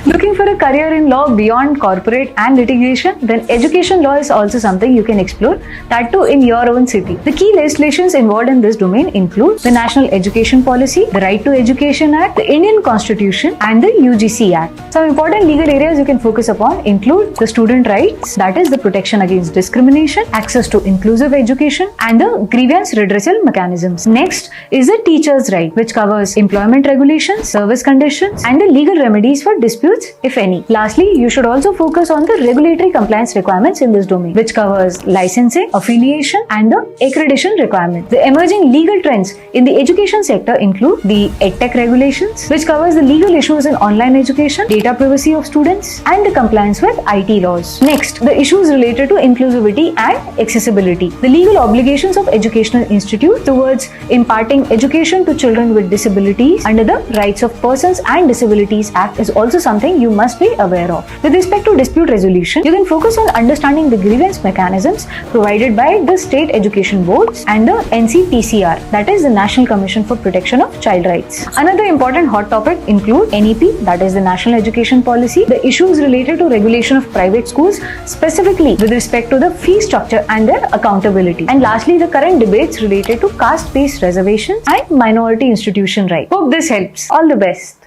Looking for a career in law beyond corporate and litigation? Then education law is also something you can explore, that too in your own city. The key legislations involved in this domain include the National Education Policy, the Right to Education Act, the Indian Constitution, and the UGC Act. Some important legal areas you can focus upon include the student rights, that is the protection against discrimination, access to inclusive education, and the grievance redressal mechanisms. Next is the teacher's right, which covers employment regulations, service conditions, and the legal remedies for disputes, if any. Lastly, you should also focus on the regulatory compliance requirements in this domain, which covers licensing, affiliation, and the accreditation requirement. The emerging legal trends in the education sector include the EdTech regulations, which covers the legal issues in online education, data privacy of students, and the compliance with IT laws. Next, the issues related to inclusivity and accessibility. The legal obligations of educational institutes towards imparting education to children with disabilities under the Rights of Persons and Disabilities Act is also something you must be aware of. With respect to dispute resolution, you can focus on understanding the grievance mechanisms provided by the state education boards and the NCPCR, that is the National Commission for Protection of Child Rights. Another important hot topic include NEP, that is the National Education Policy, the issues related to regulation of private schools, specifically with respect to the fee structure and their accountability. And lastly, the current debates related to caste-based reservations and minority institution rights. Hope this helps. All the best.